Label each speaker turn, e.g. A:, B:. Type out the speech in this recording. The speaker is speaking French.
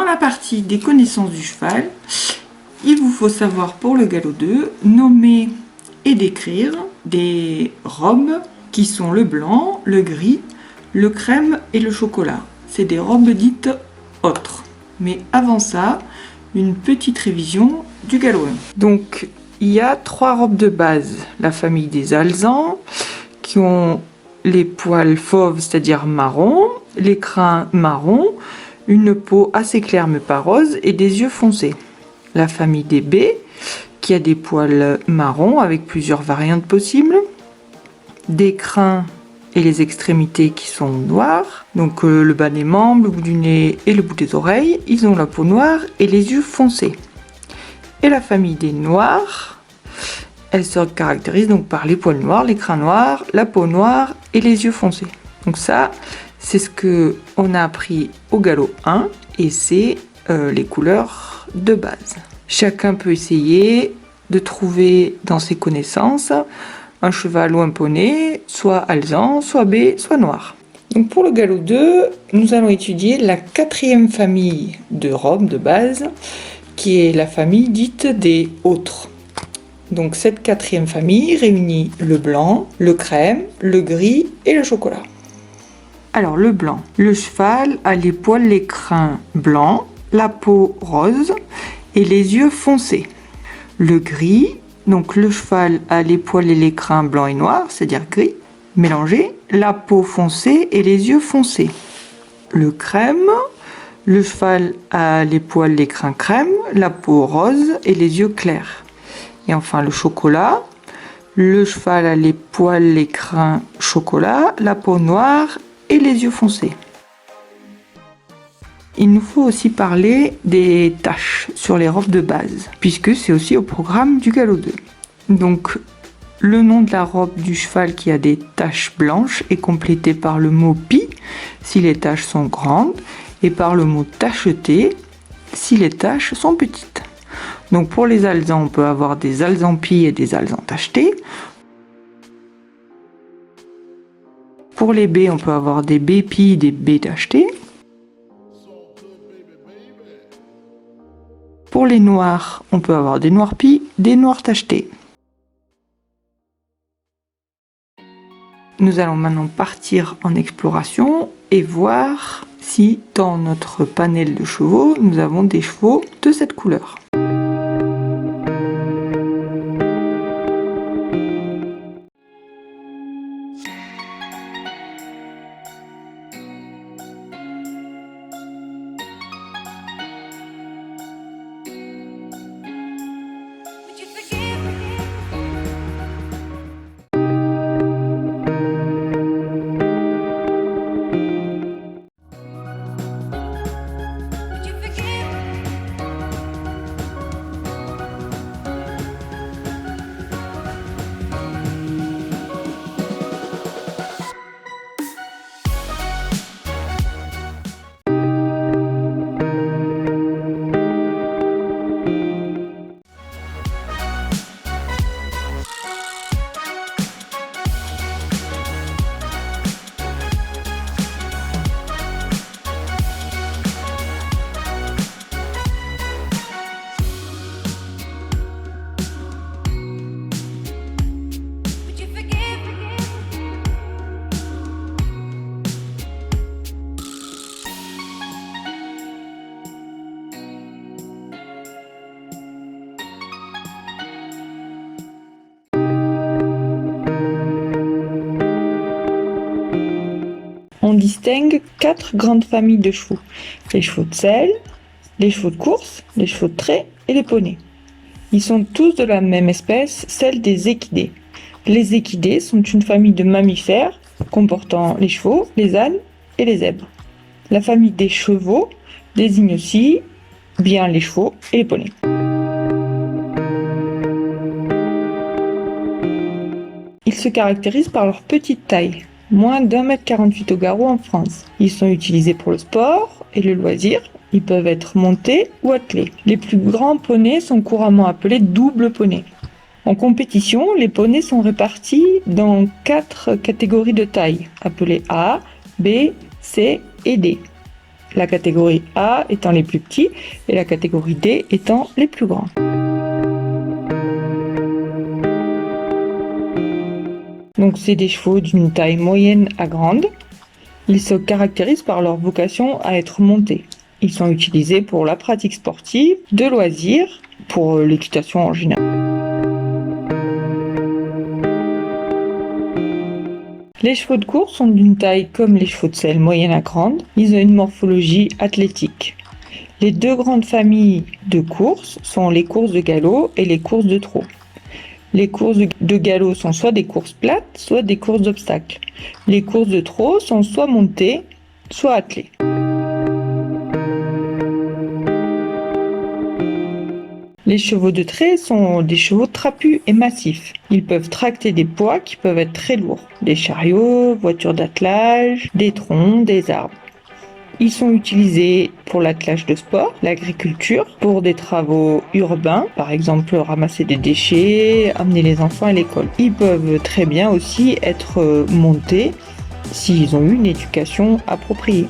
A: la partie des connaissances du cheval, il vous faut savoir pour le galop 2, nommer et décrire des robes qui sont le blanc, le gris, le crème et le chocolat. C'est des robes dites autres. Mais avant ça, une petite révision du galop 1. Donc, il y a 3 robes de base. La famille des alezans, qui ont les poils fauves, c'est-à-dire marron, les crins marron, une peau assez claire mais pas rose et des yeux foncés. La famille des baies, qui a des poils marron avec plusieurs variantes possibles, des crins et les extrémités qui sont noirs, donc le bas des membres, le bout du nez et le bout des oreilles, ils ont la peau noire et les yeux foncés. Et la famille des noirs, elle se caractérise donc par les poils noirs, les crins noirs, la peau noire et les yeux foncés. Donc ça, c'est ce que on a appris au galop 1 et c'est les couleurs de base. Chacun peut essayer de trouver dans ses connaissances un cheval ou un poney, soit alezan, soit bai, soit noir. Donc pour le galop 2, nous allons étudier la 4e famille de robes de base, qui est la famille dite des autres. Donc cette 4e famille réunit le blanc, le crème, le gris et le chocolat. Alors le blanc, le cheval a les poils, les crins blancs, la peau rose et les yeux foncés. Le gris, donc le cheval a les poils et les crins blancs et noirs, c'est-à-dire gris, mélangés, la peau foncée et les yeux foncés. Le crème, le cheval a les poils, les crins crème, la peau rose et les yeux clairs. Et enfin le chocolat, le cheval a les poils, les crins chocolat, la peau noire et les yeux foncés. Il nous faut aussi parler des taches sur les robes de base, puisque c'est aussi au programme du galop 2. Donc, le nom de la robe du cheval qui a des taches blanches est complété par le mot pie, si les taches sont grandes, et par le mot tacheté, si les taches sont petites. Donc, pour les alezans, on peut avoir des alezans pie et des alezans tachetés. Pour les baies, on peut avoir des baies pie et des baies tachetées. Pour les noirs, on peut avoir des noirs pie, des noirs tachetés. Nous allons maintenant partir en exploration et voir si dans notre panel de chevaux, nous avons des chevaux de cette couleur. On distingue 4 grandes familles de chevaux. Les chevaux de selle, les chevaux de course, les chevaux de trait et les poneys. Ils sont tous de la même espèce, celle des équidés. Les équidés sont une famille de mammifères comportant les chevaux, les ânes et les zèbres. La famille des chevaux désigne aussi bien les chevaux et les poneys. Ils se caractérisent par leur petite taille, moins d'1,48 m au garrot en France. Ils sont utilisés pour le sport et le loisir. Ils peuvent être montés ou attelés. Les plus grands poneys sont couramment appelés double poney. En compétition, les poneys sont répartis dans 4 catégories de taille, appelées A, B, C et D. la catégorie A étant les plus petits et la catégorie D étant les plus grands. Donc c'est des chevaux d'une taille moyenne à grande. Ils se caractérisent par leur vocation à être montés. Ils sont utilisés pour la pratique sportive, de loisirs, pour l'équitation en général. Les chevaux de course sont d'une taille comme les chevaux de selle moyenne à grande. Ils ont une morphologie athlétique. Les deux grandes familles de courses sont les courses de galop et les courses de trot. Les courses de galop sont soit des courses plates, soit des courses d'obstacles. Les courses de trot sont soit montées, soit attelées. Les chevaux de trait sont des chevaux trapus et massifs. Ils peuvent tracter des poids qui peuvent être très lourds. Des chariots, voitures d'attelage, des troncs, des arbres. Ils sont utilisés pour l'attelage de sport, l'agriculture, pour des travaux urbains, par exemple ramasser des déchets, amener les enfants à l'école. Ils peuvent très bien aussi être montés s'ils ont eu une éducation appropriée.